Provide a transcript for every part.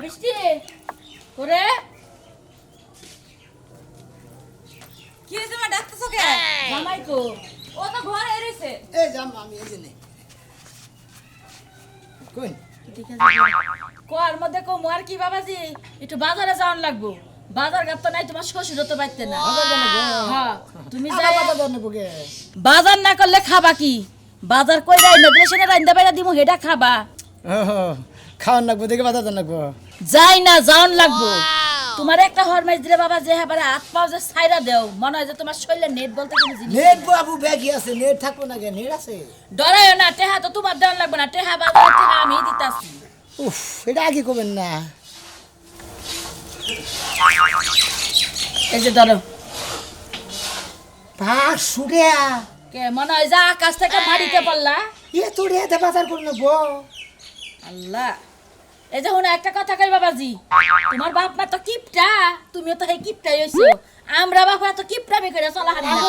বৃষ্টি করে কি হইছে মা ডাকতেছো কে? জামাই কো ও তো ঘরে রইছে। এই জাম আমি এই জন্য কোন কোয়ার মধ্যে কো মোর কি বাবাজি একটু বাজারে যাওয়ার লাগবো বাজার ঘাট তো নাই তোমার শ্বশুর তো পাইতে না হ্যাঁ তুমি যাই বাবা জানো বগে বাজার না করলে খাবা কি বাজার কই রাই না দিলে সেটা রাইন্দা বাইরা দিমু হেডা খাবা খাওয়ান লাগবো দেখে বাধা দেন লাগবো যাই না যাওন লাগবো তোমার একটা হরমাইজ দিলে বাবা যে হাবারে হাত পাও যে ছাইরা দেও মনে হয় যে তোমার শরীরে নেট বলতে কোনো জিনিস নেট বাবু ব্যাগই আছে নেট থাকবো না কে নেট আছে ডরাইও না টেহা তো তোমার দেওয়ান লাগবে না টেহা বাজার টেহা আমি দিতাছি উফ এটা আগে করবেন না এই যে ধরো পাঁচ সুরিয়া কে মনে হয় যা আকাশ থেকে মারিতে পারলা এ তোরে এতে বাজার করে নেবো আল্লাহ এই যে হুনা একটা কথা কই বাবাজি তোমার বাপ মা তো কিপটা তুমিও তো এই কিপটাই হইছো আমরা বাবা তো কিপটামি করে চলা হারি না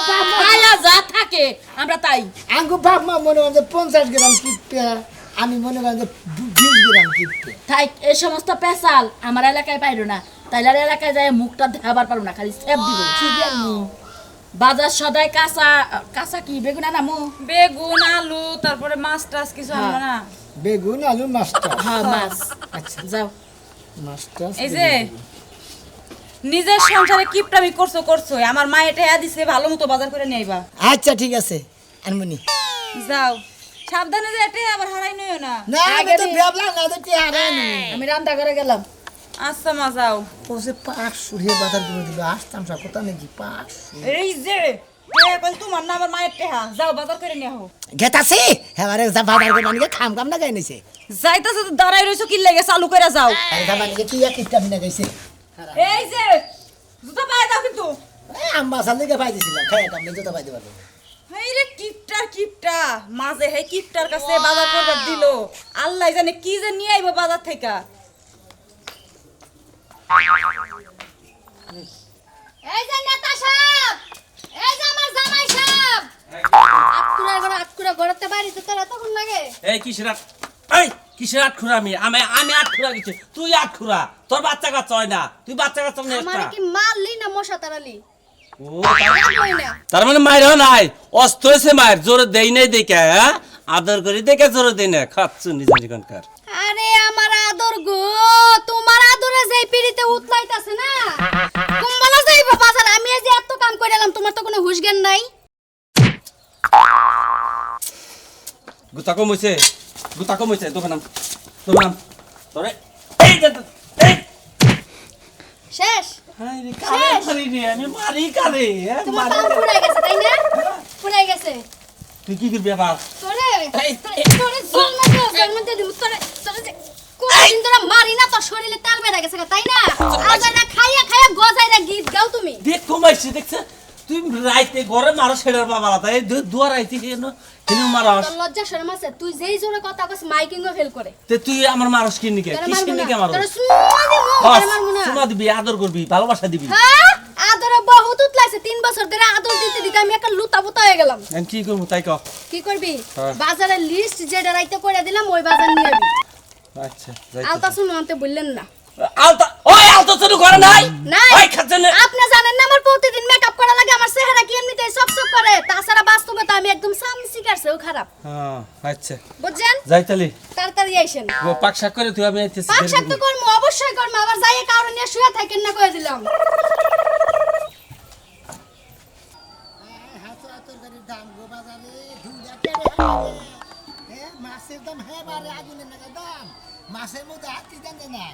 আয়া যা থাকে আমরা তাই আঙ্গু বাপ মা মনে হয় যে 50 গ্রাম কিপটে আমি মনে হয় যে 20 গ্রাম কিপটে তাই এই সমস্ত পেশাল আমার এলাকায় পাইরো না তাইলে আর এলাকায় যায় মুখটা দেখাবার পারো না খালি সেপ দিব ঠিক আছে বাজার সদাই কাঁচা কাঁচা কি বেগুন আনামু বেগুন আলু তারপরে মাছ টাছ কিছু আনলো না। বেগুন আলু মাছটা হ্যাঁ মাছ আচ্ছা যাও মাছটা এই যে নিজের সংসারে কিপটামি করছো আমার মা এটা দিছে ভালো মতো বাজার করে নিয়ে আইবা। আচ্ছা ঠিক আছে আনমনি যাও সাবধানে যে এটা আবার হারাই নইও না। না আমি তো ভাবলাম না তো হারানি আমি রান্না করে গেলাম আচ্ছা মা যাও। ওসে পাঁচ সুরিয়া বাজার করে দিল আসতাম সব কথা নাকি পাঁচ এই যে কে কল তোমার না আমার মায়ের টেহা যাও বাজার করে নিয়ে আও। গেতাছি এবারে যা বাজার করে আনিকে খাম কাম না গাইনিছে যাইতাছে তো দাঁড়াই রইছো কি লাগে চালু করে যাও। আরে যা বানিকে কি এক কিপটা মিনা গাইছে এই যে জুতা পায়ে দাও কিন্তু। আম্বা সালিকে পাই দিছিলাম খাই কাম নিতে তো পাই দিবা এই রে কিপটা মাঝে হে কিপটার কাছে বাজার করবার দিলো আল্লাহ জানে কি যে নিয়ে আইবো বাজার থেকে। এই যে নেতা সাহেব এই যে আমার জামাই সাহেব আটকুরা ঘরতে বাড়িতে তোরা তখন লাগে এই কিসের আটখুরা আমি আটখুরা গেছি তুই আটখুরা তোর বাচ্চা কাচ্চা হয় না তুই বাচ্চা কাচ্চা নিয়ে আমার কি মারলি না মশা তাড়ালি ও তার মানে মায়ের নাই অস্ত হয়েছে মায়ের জোরে দেই নাই দেখে হ্যাঁ আদর করি দেখে জোরে দেই না খাচ্ছু নিজের এখানকার আরে আমার আদর গো তোমার আদরে যেই পিড়িতে উতলাইতাছে না কুম্বালা যাইবো বাজার আমি এই যে এত কাম করে এলাম তোমার তো কোনো হুঁশ জ্ঞান নাই গুতা কমইছে দোকানাম তোরে এই যে এই শেষ হাই রে কারে মারি রে আমি মারি কারে হ্যাঁ তোমার পাও ফুরাই গেছে তাই না ফুরাই গেছে তুই কি করবি আবার তোরে তোরে জন্ম দিয়ে দিমু তোরে যে কোনদিন তোরা মারি না তোর শরীরে তেল বেড়ে গেছে তাই না আজারা খাইয়া গজাইরা গীত গাও তুমি দেখ কমাইছি দেখছ তুই রাইতে ঘরে মারো ছেড়ার বাবা তাই দুয়ার আইতি কেন মারাস তোর লজ্জা শরম আছে তুই যেই জোরে কথা কস মাইকিংও ফেল করে তে তুই আমার মারস কি নিকে তোরে কিস মারবো নিকে না মারস তোরে সুমা দিমু তোরে মারবো না শোনা দিবি আদর করবি ভালোবাসা দিবি হ্যাঁ আদরে বহুত উতলাইছে 3 বছর ধরে আদর দিতে দিতে আমি একটা লুতা পুতা হয়ে গেলাম আমি কি করব তাই কও কি করবি হ্যাঁ। বাজারের লিস্ট যেটা রাইতে করে দিলাম ওই বাজার নিয়ে আবি আচ্ছা যাই আলতা শুনো আনতে বললেন না আলতা ওই আলতা শুরু করে নাই নাই ওই খাচ্ছেন আপনি জানেন না আমার প্রতিদিন মেকআপ করা লাগে আমার চেহারা কি এমনিতেই চকচক করে তাছাড়া বাস্তবে তো আমি একদম সামসি কাটছেও খারাপ হ্যাঁ আচ্ছা বুঝছেন যাই তালি তাড়াতাড়ি আইসেন ও পাক শাক করে তুই আমি আইতেছি পাক শাক তো করবো অবশ্যই করবো আবার যাইয়ে কারণ নিয়ে শুয়ে থাকেন না কয়ে দিলাম দাম গো বাজারে মাছের দাম হ্যাঁ বারে আগুনের নাকি দাম মাছের মধ্যে হাতি দেন না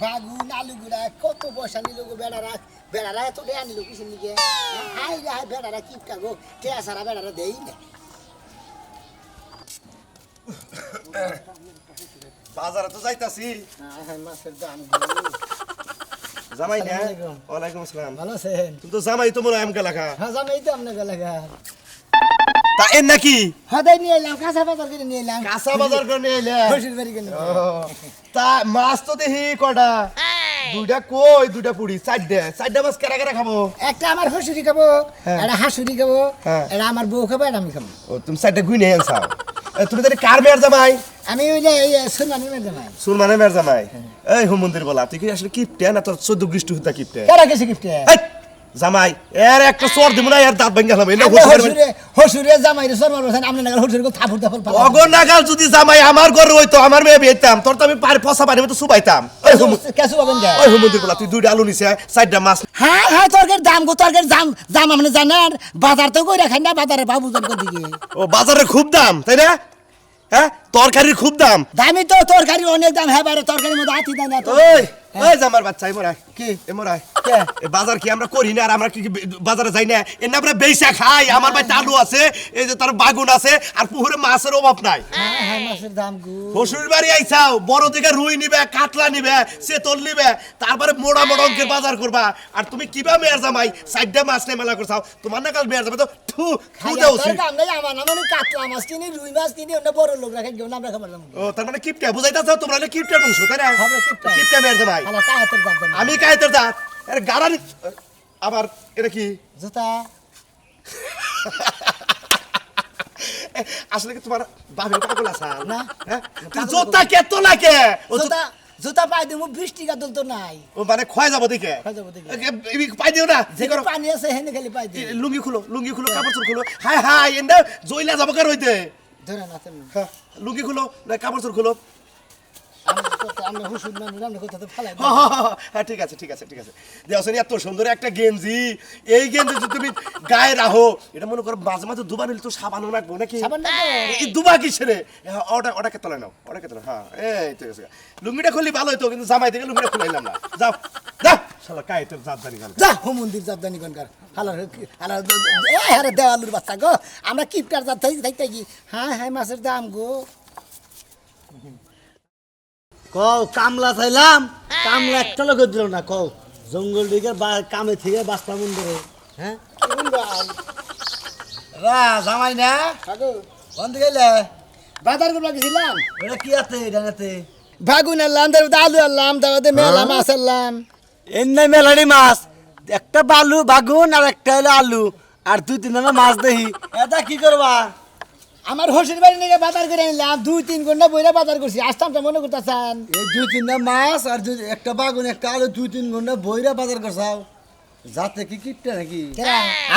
বাগুন আলু গুড়া কত পয়সা নিল গো বেড়ারা এত দেয়া নিল কিসের নিকে হাই রে হাই বেড়ারা কিপটা গো টেয়া সারা বেড়ারা দেই না বাজারে তো যাইতাছি মাছের দাম জামাই না আসসালামু আলাইকুম। ওয়ালাইকুম আসসালাম ভালো আছেন তুমি তো জামাই তো মনে হয় আমকে লেখা হ্যাঁ জামাই তো আপনাকে লাগা তা এর নাকি হ্যাঁ তাই নিয়ে এলাম কাঁচা বাজার করে নিয়ে এলাম কাঁচা বাজার করে নিয়ে এলে শ্বশুর বাড়ি কেন তা মাছ তো দেখি কটা দুইটা কই দুইটা পুরি চারটা মাছ কেরা কেরা খাবো একটা আমার শ্বশুরি খাবো হ্যাঁ। একটা হাসুরি খাবো হ্যাঁ। এটা আমার বউ খাবো এটা আমি খাবো ও তুমি চারটা গুই নিয়ে আনছাও তুমি জানি কার মেয়ের জামাই? আমি ওই যে এই সুলমানি মেয়ে জামাই। সুলমানের মেয়ের জামাই। এই হুমন্দির বলা, তুই কি আসলে কিপটে না তোর 14 গৃষ্টি হুতা কিপটে? কেরা গেছে গিফটে? এই, জামাই এর একটা চর দিব না, এর দাঁত ভাঙা হলাম। হসুরে জামাই রে সরমার বসেন আপনি নাগাল হসুরে থাপুর থাপুর পালা। অগনাগাল যদি জামাই আমার ঘরে হইতো, আমার মেয়ে বিয়েতাম, তোর তো আমি পচা পানি মতো সুবাইতাম। কেসু পাবেন গে? ওই হুমন্দির বলা, তুই 2টা আলু নিছে, 4টা মাছ। হ্যাঁ হ্যাঁ তরকারির দাম গো, তরকারির দাম আপনি জানেন? বাজার তো কই রাখেন না, বাজারে বাবু জন দিকে ও বাজারে খুব দাম, তাই না? হ্যাঁ, তরকারির খুব দাম। দামি তো তরকারির অনেক দাম। হ্যাঁ বাইরে তরকারির মধ্যে আতি দেয় না তো। ওই ওই জামার বাচ্চা এমরাই কি? এমরাই কে? এ বাজার কি আমরা করি না? আর আমরা কি বাজারে যাই না? এর না আমরা বেচা খাই। আমার ভাই আলু আছে, এই যে তার বাগুন আছে, আর পুকুরে মাছের অভাব নাই। হ্যাঁ হ্যাঁ মাছের দাম গো। শ্বশুর বাড়ি আইসাও, বড় দিকে রুই নিবে, কাতলা নিবে, চেতল নিবে, তারপরে মোড়া মোড়া অঙ্কের বাজার করবা। আর তুমি কিবা মেয়ের জামাই 4টা মাছ নিয়ে মেলা করছাও? তোমার না কাল মেয়ের জামাই তো থু থু দেও। আমার নাম কাতলা মাছ কিনি, রুই মাছ কিনি, অন্য বড় লোক রাখেন কেউ আমরা খাবার দাম। ও তার মানে কিপটা বুঝাইতাছো তোমরা? হলে কিপটা বংশ, তাই না? হবে কিপটা। কিপটা মেয়ের জামাই। আলা কাহাতের দাম দেন। আমি কাইতের দাঁত এর গাড়ানি। আবার এটা কি? জুতা আসলে কি তোমার বাপের পাগল আছে না। হ্যাঁ, জোতা কে তো লাগে? ও জুতা জুতা পাই দিমু, 20 টাকা দল তো নাই। ও মানে ক্ষয় যাবো দেখে ক্ষয় যাবো দেখে। পাই দিও না। যে যে করো পানি আছে হেনে খালি পাই দিই। লুঙ্গি খুলো, লুঙ্গি খুলো, কাপড় চোর খুলো। হাই হাই এন্ডা জইলা যাবো কার হইতে? ধরে না তুমি। হ্যাঁ, লুঙ্গি খুলো না কাপড় চোর খুলো। আমরা হুসুন মানুষ আমরা কোথাতে ফালাই হ্যাঁ, হ্যাঁ, হ্যাঁ, হ্যাঁ, ঠিক আছে ঠিক আছে ঠিক আছে। দেখছেন এত সুন্দর একটা গেঞ্জি, এই গেঞ্জি যদি তুমি গায়ে রাখো, এটা মনে করো মাঝে মাঝে দুবার নিলে তো সাবানও রাখবো নাকি? সাবান না তো। এই দুবা কিসের রে? হ্যাঁ, ওটাকে তোলা নাও, ওটাকে তোলা। হ্যাঁ, এই ঠিক আছে। লুঙ্গিটা খুললি ভালো হতো, কিন্তু জামাই থেকে লুঙ্গিটা খুলাইলাম না। যাও যাও শালা কাইতের জাত জানি গান। যা হো মন্দির জাতদানি গনকার হালার হালার এ হারে দেওয়ালুর বাচ্চা গো, আমরা কিপটার জাত থাকতে কি। হ্যাঁ হ্যাঁ মাছের দাম গো। কও কামলা চাইলাম, কামলা একটা লোক দিল না। কও জঙ্গল দিকে কামে থেকে বাস্তা মন ধরে। হ্যাঁ রা জামাই না বন্ধ গেলে বাজার করবা গেছিলাম, ওটা কি আছে ডানাতে? বাগুন আনলাম, তারপর আলু আনলাম, তারপরে মেলা মাছ আনলাম। এমনি মেলারি মাছ, একটা বালু বাগুন আর একটা হলো আলু আর 2-3 মাছ দেখি। এটা কি করবা? আমার হসির বাড়ি নিয়ে বাজার করে আনলাম, 2-3 ঘন্টা বইরা বাজার করছি। আসতাম তো মনে করতেছেন। এই 2-3 মাছ আর একটা বাগুন একটা আলু 2-3 ঘন্টা বইরা বাজার করছাও। যাতে কি কিপটা নাকি?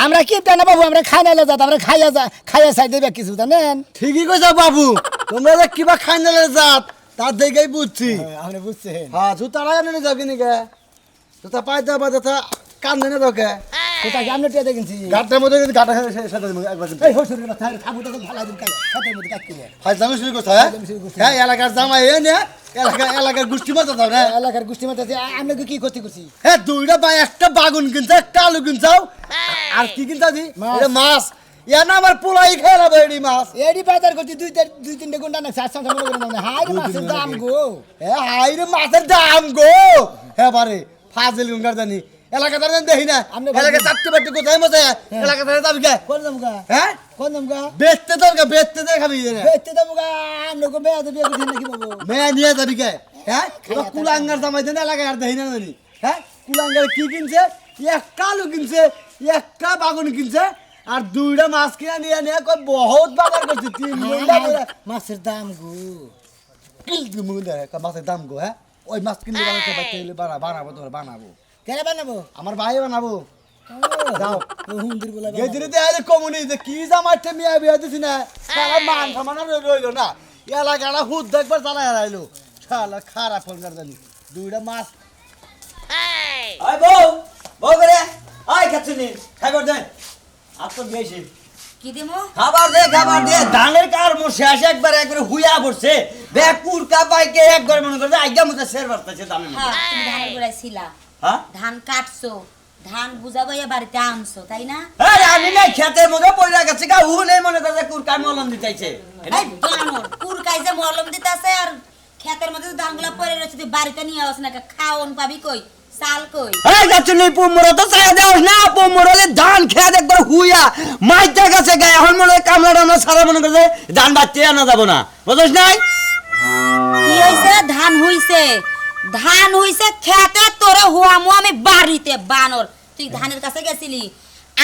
আমরা কিপটা না বাবু, আমরা খাই নাইলে যাত, আমরা খাইয়া চাই দেবে কিছু জানেন। ঠিকই কইছো বাবু, তোমরা যে কিবা খাই নালে জাত তার দেখেই বুঝছি। আপনি বুঝছেন। হ্যাঁ জুতা লাগাই নিয়ে যাও কিনি গে? জুতা পাই দাও বা জুতা কান ধরে দাও কে? কোথায় আমরা টেতে গেছি। গাঁটের মধ্যে যদি গাঁটা সাথে একবার এই হসির কথা খাবো তো ভালো দিন কাই হাতের মধ্যে কাট কিনে। ফাইজামি শুরু করছো? হ্যাঁ এলাকার জামাই এ নে এলাকার গোষ্ঠী মাথা দাও না। এলাকার গোষ্ঠী মাতে আমরা কি ক্ষতি করছি? হ্যাঁ 2টা বা একটা বাগুন কিনছো একটা আলু কিনছাও আর কি কিনছা দি? এটা মাছ। ইয়া না আমার পোলাই খেয়ে নেবো এডি মাছ। এডি বাজার করছি 2-3 ঘন্টা না, 4-5 মনে করেন না। হাই মাছের দাম গো। হ্যাঁ হাই রে মাছের দাম গো। হ্যাঁ বারে ফাজিল গঙ্গার জানি এলাকা দাঁড়ান দেখি না। এলাকা 4টে বাড়তে কোথায় মজা এলাকা দাঁড়ান যাবি কে? কোন দাম গা? হ্যাঁ কোন দাম গা? বেচতে দরকার বেচতে দে খাবি রে। বেচতে দাম গা, আমরা কো বেয়া বিয়া করছি নাকি বাবু? মেয়ে নিয়ে যাবি কে? হ্যাঁ কুলাঙ্গার জামাই দেন এলাকায় আর দেখি না জানি। হ্যাঁ কুলাঙ্গার কি কিনছে? একটা আলু কিনছে, একটা বাগুন কিনছে আর 2টা মাছ কিনা নিয়ে নিয়ে কই বহুত বাজার করছে। 3 ঘন্টা ধরে মাছের দাম গো। মাছের দাম গো। হ্যাঁ ওই মাছ কিনলে বানাতে পারতে হলে বানাবো তোমার বানাবো। কেন বানাবো? আমার ভাই বানাবো। যাও হুন্দির বলা গেদিরে দেয়ালে কমুনি যে কি জামাইতে মিয়া বিয়া দিছি না সারা মান সমান রইলো না। এলাকাটা হুদ দেখবার চালাই হারাইলো শালা খারাপ ফোনকার জানি। 2টা মাছ আয় বউ বউ করে আয় খাচ্ছিনি খাবার দে আপনি দিয়েছি কি দিমু? খাবার দে ধানের কার মোর শেষ একবারে হুইয়া পড়ছে বেকুর কাপাইকে একবার মনে করে আইগা মতো শের বাড়তেছে দামে হ্যাঁ, তুমি ধানের গোড়ায় ছিলা, হ্যাঁ ধান কাটছো, ধান বুঝাবাইয়া বাড়িতে আনছো, তাই না? আরে আমি না খেতের মধ্যে পড়ে গেছে গা হু নেই মনে করে কুর কার মলম দিতেছে এই বানর, কুরকাই যে মলম দিতাছে আর ক্ষেতের মধ্যে যে ধানগুলা পড়ে রয়েছে তুই বাড়িতে নিয়ে আস না, খাওন পাবি কই, চাল কই? এই যাচ্ছিনি পুমরা তো চাই দেওস না পুমরলে ধান খেত একবার হুইয়া মাইটা গেছে গায়ে এখন মনে কামড়া আমরা সারা মনে করে ধান বাচ্চে আনা যাবো না বুঝছ নাই কি হইছে? ধান হইছে, ধান হইছে খেতে, তোরে হুয়ামু আমি বাড়িতে। বানর, তুই ধানের কাছে গেছিলি,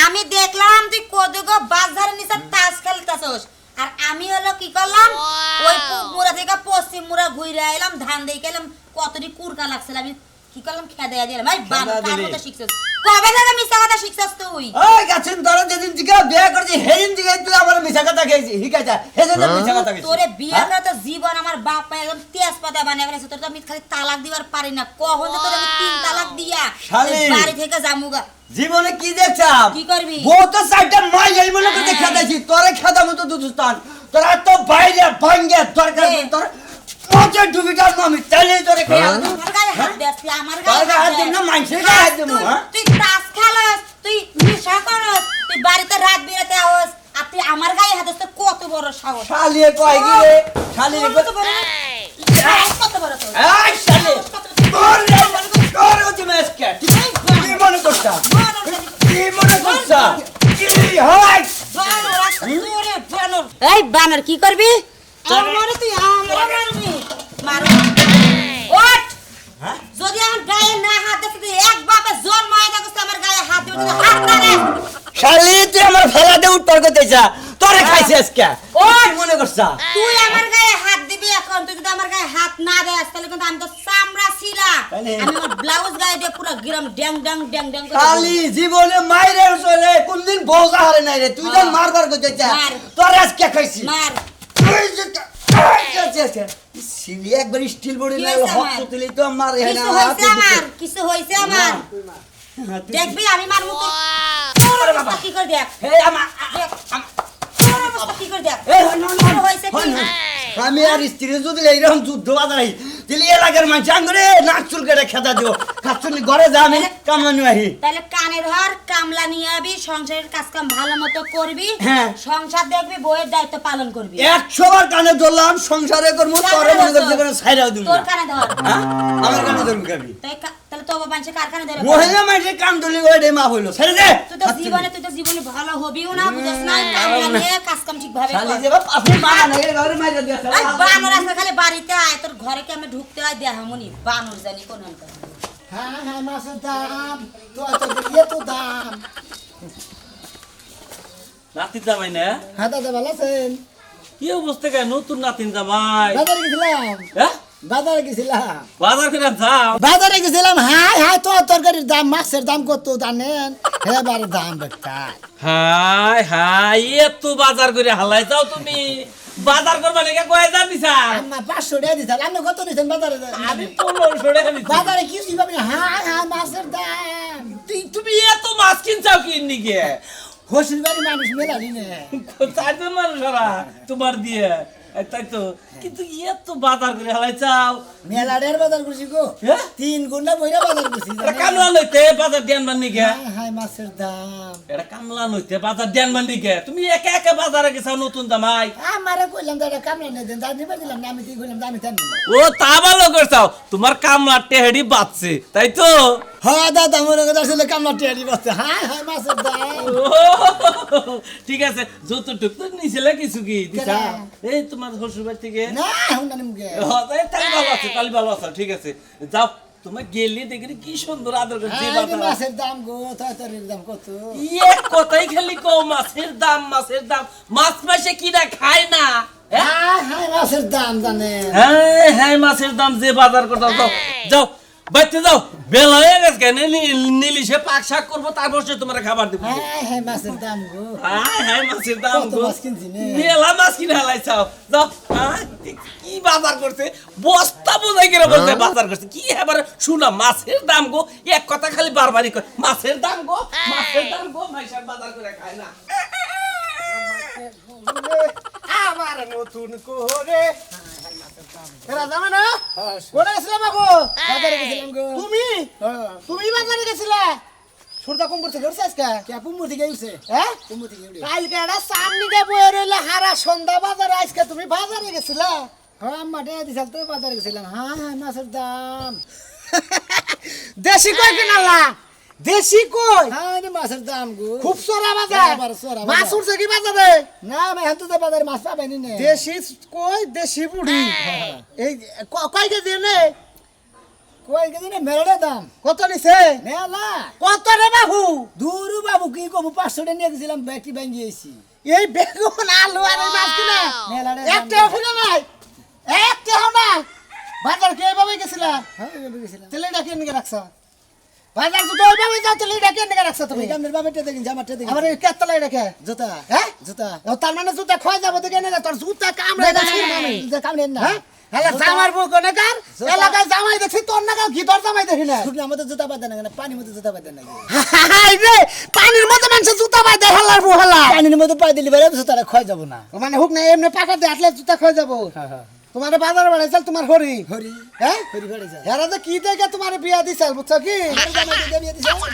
আমি দেখলাম তুই কদগো বাজারের নিচে তাস খেলতাছস, আর আমি হলো কি করলাম ওই পূব মুড়া থেকে পশ্চিম মুড়া ঘুরে আইলাম ধান দিয়ে গেলাম কতটি কুরকা লাগছিল আমি কি করলাম খেদা দিলাম ভাই বাবা কার কথা শিখছস কবে থেকে মিছা কথা শিখছস তুই ওই গাছেন তোরা যেদিন থেকে বিয়ে করছিস সেদিন থেকে তুই আমার মিছা কথা খেয়েছিস ঠিক আছে সেদিন মিছা কথা খেয়েছিস তোরে বিয়ে করে তো জীবন আমার বাপ মা একদম তেজপাতা বানিয়ে ফেলেছে তোর তো আমি খালি তালাক দিবার পারি না কখন যে তোর আমি 3 তালাক দিয়া শালি। এই বাড়ি থেকে যামুগা জীবনে কি দেখছাম কি করবি? বউ তো সাইডে মাই যাই মনে করতে খেদাইছি তোরে খেদা মতো দুস্তান তোরা তো বাইরে ভাঙ্গে দরকার এ। তোর পচে ডুবিটার আমি তাইলে তোরে খেয়ে আমার গায়ে হাত দিস আমার তোর গায়ে হাত দিন না মাইছে গায়ে হাত দিমু হ্যাঁ তুই তাস খেলাস তুই নেশা করস তুই বাড়িতে রাত বিরাতে আওস আর তুই আমার গায়ে হাত দিস তোর কত বড় সাহস শালিয়ে কয় কি রে শালিয়ে কত বড় কত বড় তোর এই শালি তোর তোর ওই মেসকে কি মনে করছা কি মনে করছা কি হয় এই বানর কি করবি আমারে তুই আমারে মারবি মার ওঠ যদি আমার গায়ে না হাত দিস তুই এক বাপে জন্ম হয়ে থাকস আমার গায়ে হাত দিবি তুই হাত না রে শালি তুই আমার ফেলা দে উত্তর করতেছা তোরে খাইছিস আজকে ও কি মনে করছা তুই আমার গায়ে হাত দিবি এখন তুই যদি আমার গায়ে হাত না দেস তাহলে কিন্তু আমি তো চামড়া ছিলা তাহলে? আমি আমার ব্লাউজ গায়ে দিয়ে পুরো গ্রাম ড্যাং ড্যাং ড্যাং ড্যাং করে শালি জীবনে মাইরে চলে কোনদিন বউজা হারে নাই রে তুই যখন মারবার করতেছা মার। তোরে আজকে খাইছি মার ওই যে সিলি একবার স্টিল বডি কি না হয়েছে হক আমার? তুলি তো মারে কিছু হইছে আমার কিছু হইছে আমার দেখবি আমি মারমু তো তোর অবস্থা কি করে দেখ হে আমা দেখ তোর অবস্থা কি করে দেখ এ হন হন তোর হইছে কি আমি আর স্ত্রী যদি এইরকম যুদ্ধ বাজাই তাহলে এলাকার মানুষ আঙ্গুরে নাক চুল কেটে খেদা দিব খাচ্ছনি ঘরে যা আমি কামলানি আহি তাহলে কানে ধর কামলা নিয়ে আবি সংসারের কাজ কাম ভালো মতো করবি হ্যাঁ। সংসার দেখবি বউয়ের দায়িত্ব পালন করবি 100 বার কানে ধরলাম সংসারে করবো তোরে মনে করতে কোনো ছাইরাও দিব তোর না কানে ধর হ্যাঁ আমার কানে ধরবি কাবি তাহলে তো বাবা কার কানে ধরে মহিলা মানুষের কান ধরলি ওইটাই মা হইলো ছেড়ে দে তুই তো জীবনে ভালো হবিও না বুঝছ না কামলা নিয়ে কাজ কাম ঠিক ভাবে শালি কর যে বাপ আপনি মা না এর ঘরে মাইরা দিয়া আই বানর আছে খালি বাড়িতে আয় তোর ঘরে কেমনে ঢুকতে হয় দেহামনি বানর জানি কোন হালকা হ্যাঁ হ্যাঁ মাছের দাম তো এত দাম নাতিন জামাই না হ্যাঁ দাদা ভালো আছেন কি অবস্থা কেন নতুন নাতিন জামাই বাজারে গেছিলাম হ্যাঁ বাজারে গেছিলাম বাজার করে যাও বাজারে গেছিলাম হাই হাই তো তরকারির দাম মাছের দাম কত জানেন এবারে দাম বেটা হাই হাই এত বাজার করে হালাই যাও তুমি বাজার করবা লেগে কয় হাজার দিছা আম্মা 500 টাকা দিছেন আপনি কত দিছেন বাজারে আমি 1500 টাকা দিছি বাজারে কি দিবেন হাই হাই মাছের দাম তুমি এত মাছ কিনছাও কিননি গে হোসির বাড়ি মানুষ মেলালি নে চারজন মানুষ ওরা তোমার দিয়ে তাই তো কিন্তু এত বাজার করে হালাই চাও মেলাডের বাজার করছি গো হ্যাঁ? 3 গুণা বইরা বাজার করছি এটা কামলা লইতে বাজার দেন বান্নি গে হাই হাই মাছের দাম এটা কামলা লইতে বাজার দেন বান্নি গে তুমি একা একা বাজারে গেছাও নতুন জামাই আমারে কইলাম দাদা কামলা না দেন দাদি নিবার দিলাম না আমি তুই কইলাম আমি তেন ও তা ভালো করছাও তোমার কামলা টেহেডি বাঁচছে তাই তো হ্যাঁ দাদা মনে কথা আসলে কামলা টিয়ারি বাসছে হাই হাই মাছের দাম ও, ঠিক আছে যতটুক তো নিছিলে কিছু কি দিছা এই তোমার শ্বশুরবাড়ি থেকে না হুন্ডা নিমগে ও, তাহলে ভালো আছে তাহলে ভালো আছে ঠিক আছে যাও তোমার গেলে দেখি কি সুন্দর আদর করছে হাই রে মাছের দাম গো তরকারির দাম কত এক কথাই খালি কও মাছের দাম মাছ মাসে কিনা খায় না হাই হাই মাছের দাম জানেন হ্যাঁ হ্যাঁ মাছের দাম যে বাজার করতে যাও যাও বাইতে যাও বেলা হয়ে গেছে কেন নিলিশে পাক শাক করবো তারপর সে তোমার খাবার দেবো হাই হাই মাছের দাম গো হ্যাঁ হ্যাঁ মাছের দাম কত গো মাছ কিনছি নে? মেলা মাছ কিনে হালাইছাও যাও হ্যাঁ, কি বাজার করছে বস্তা বোঝাই কিনা বলতে বাজার করছে কি এবার শুনা মাছের দাম গো এক কথা খালি বারবারই কয় মাছের দাম গো মাইশাক বাজার করে খায় না আমার নতুন করে এরা যাবে না কোনে গেছিলাম বাবু বাজারে গেছিলাম গো তুমি তুমি বাজারে গেছিলা সুরদা কুম্পুর থেকে উঠছে আজকে কে কুম্পুর থেকে উঠছে হ্যাঁ কুম্পুর থেকে উঠছে কালকে একটা সামনে গে বয়ে রইলে হারা সন্ধ্যা বাজারে আজকে তুমি বাজারে গেছিলা হ্যাঁ আম্মা ডে দিছাল তো বাজারে গেছিলাম হ্যাঁ হ্যাঁ মাছের দাম দেশি কই কিনালা দেশি কই হ্যাঁ রে মাছের দাম গো খুব সরা বাজার মাছ উঠছে কি বাজারে না আমি হাতে তো বাজারে মাছ পাবেনি না দেশি কই দেশি বুড়ি এই কয় কেজি নে কই কেজি নে মেলার দাম কত নিছে মেলা কত রে বাবু দূরু বাবু কি কম 500 টাকা নিয়ে গেছিলাম ব্যাটারি ভাঙিয়েছি এই বেগুন আলু আর এই মাছ কিনা একটাও ফিরে নাই, একটাও না। বাজার কে এভাবে গেছিলা? তেলে ডাকিয়ে নিয়ে রাখছ বাজার দুটো ওইভাবে যাও, তেলে ডাকিয়ে নিয়ে রাখছ তুমি। আমার বাবাটা দেখেন জামাটা দেখেন আমার এই কেতলাই রেখে জুতা হ্যাঁ জুতা ও তার মানে জুতা খয় যাবো দেখে না, তোর জুতা কামড়ে গেছে আমি। কামড়েন না হ্যাঁ হ্যাঁ জামার বউ কোনে কার এলাকায় জামাই দেখছি, তোর না কাউ ঘি তোর জামাই দেখি না। শুকনা মতো জুতা বাঁধে না কেন, পানির মতো জুতা বাঁধে নাকি? হাই রে পানির মধ্যে মানুষ জুতা পাই দেখালার বউ হেলা পানির মতো পাই দিলি বেড়ে জুতাটা ক্ষয় যাব না। মানে হুক না এমনি পাকা দিয়ে আটলে জুতা খয় যাবো। তোমার বাজার বাড়াইছিল তোমার হরি হরি হ্যাঁ হরি বেড়ে যায় হেরা তো কি দেখে তোমার বিয়া দিছাল বুঝছো কি?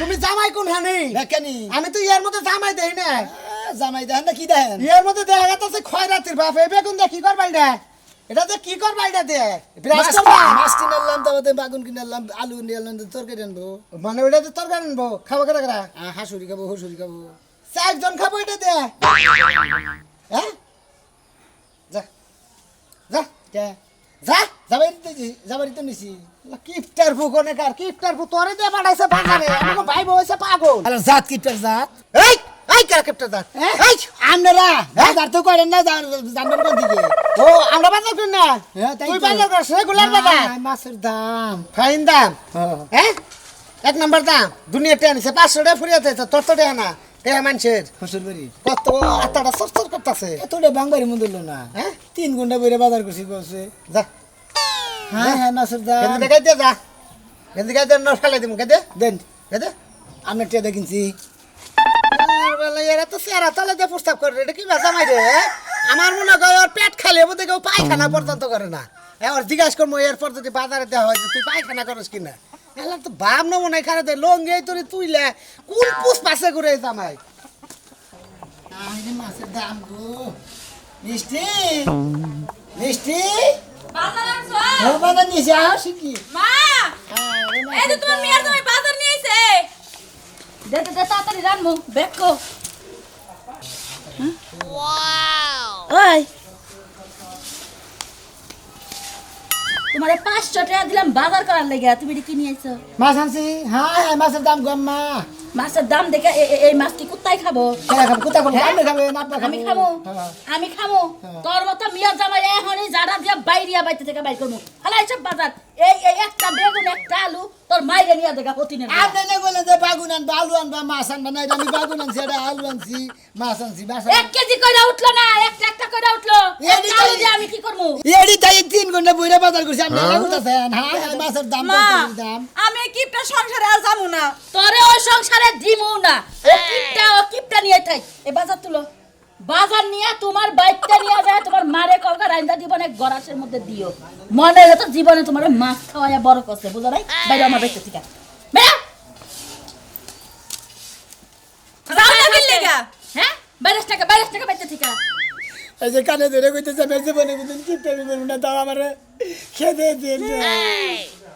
তুমি জামাই কোন হানি? কেনি আমি তো ইয়ার মধ্যে জামাই দেই না। জামাই দেখেন না কি দেখেন? ইয়ার মধ্যে দেখা গেছে খয়রাতির বাপ এই বেগুন দিয়ে কি করবাই না? এটা দিয়ে কি করবাই না দিয়ে বিরাজ করবা? মাছ কিনে আনলাম, তারপরে বাগুন কিনে আনলাম, আলু কিনে আনলাম, তরকারি আনবো। মানে ওটা তো তরকারি আনবো, খাবো কেটা কেটা? হাঁসুরি খাবো, হসুরি খাবো। চারজন খাবো এটা দিয়ে। হ্যাঁ যা যা যা যাবারই তো নিছি। কিপটার ভুক অনেক আর কিপটার ভুক তোরে দিয়ে পাঠাইছে বাজারে, আমাকে ভাই বউছে পাগল। আরে জাত কিপটার জাত। এই এই কার কিপটার জাত? এই আপনারা বাজার তো করেন না, জানবেন কোন দিকে? ও আমরা বাজার করি না, হ্যাঁ, তাই তুই তো। বাজার করছ রেগুলার বাজার। না, মাছের দাম। ফাইন দাম হ্যাঁ এক নাম্বার দাম দুনিয়া টেনছে 500 টাকা ফুরিয়াতে তোর তো দেয় না দেয়া মানুষের ফসল বাড়ি কত আত্মাটা সরসর করতেছে। এতটা বাংবাড়ি মন দিল না। হ্যাঁ 3 ঘন্টা বইরে বাজার করছি বলছে। যা হ্যাঁ হ্যাঁ মাছের দাম। কেন দেখাই দে যা কেন দেখাই দে ন ফেলাই দিমু কেদে দেন কেদে আমরা টেদা কিনছি। আর বেলা এরা তো সেরা তলে দিয়ে প্রস্তাব করে এটা কি ভাষা মাইরে আমার মনে হয় ওর পেট খালি ওদের কেউ পায়খানা পর্যন্ত করে না। ওর জিজ্ঞাসা করবো এরপর যদি বাজারে দেওয়া হয় যে তুই পায়খানা করস কিনা, এলা তো ভাব না মনে হয় খারাপ দেয় লঙ্গে তোর তুইলে কোন পুষ পাশে করে জামাই। আরে মাছের দাম গো। মিষ্টি মিষ্টি বাজার আনছো? ও বাবা নিছে আসি কি? মা এই যে তোমার মেয়ের জামাই বাজার নিয়ে আইছে। দে দে দে তাড়াতাড়ি রানমু বেকো। ওয়াও ওই তোমারে 500 টাকা দিলাম বাজার করার লাগা, তুমি এটা কি নিয়ে আইছো? মাছ আনছি। হ্যাঁ হ্যাঁ মাছের দাম গো আম্মা। মাছের দাম দেখে এই মাছ কি কুত্তায় খাবো? কেনা খাবো কোথা খাবো? হ্যাঁ? আপনি খাবেন আপনি খাবো। আমি খামো হ্যাঁ। আমি খামো তোর মতো মিয়া জামাই এখনই যারা দিয়া বাইরিয়া বাইতে থেকে বাইর করবো। হালাই সব বাজার এই এই একটা বেগুন একটা আলু তোর মাইরে নিয়ে দেখা প্রতিদিন। আপনি না বলেন যে বাগুন আনবা আলু আনবা মাছ আনবা না, এটা আমি বাগুন আনছি, এটা আলু আনছি, মাছ আনছি, মাছ 1 কেজি কইরা উঠলো না, একটা একটা কইরা উঠলো। এডি একটা আলু দিয়ে আমি কি করবো? এডি তাই 3 ঘন্টা বইরা বাজার করছি। আপনি লাগুতাছেন। হ্যাঁ হ্যাঁ মাছের দাম তরকারির দাম। আমি কিপটা সংসারে আর যাবো না। তোরে ওই সংসারে দিমু না। ও কিপটা নিয়ে থাই। এই বাজার তুলো। বাজার নিয়ে তোমার বাইকটা নিয়ে যায়, তোমার মারে কলকা রাইন্দা দিব না গরাসের মধ্যে দিও। মনে হতো জীবনে তোমার মাছ খাওয়ায়া বড় করছে, বুঝো নাই? বাইরে আমার বাইকটা থেকে বেরা। যাও না কি লেগা? হ্যাঁ বাইরে থেকে বাইরে থেকে। এই যে কানে ধরে কইতেছে আমি জীবনে কোনদিন কিপটা বিবরণ না, দাও আমারে খেতে দেন।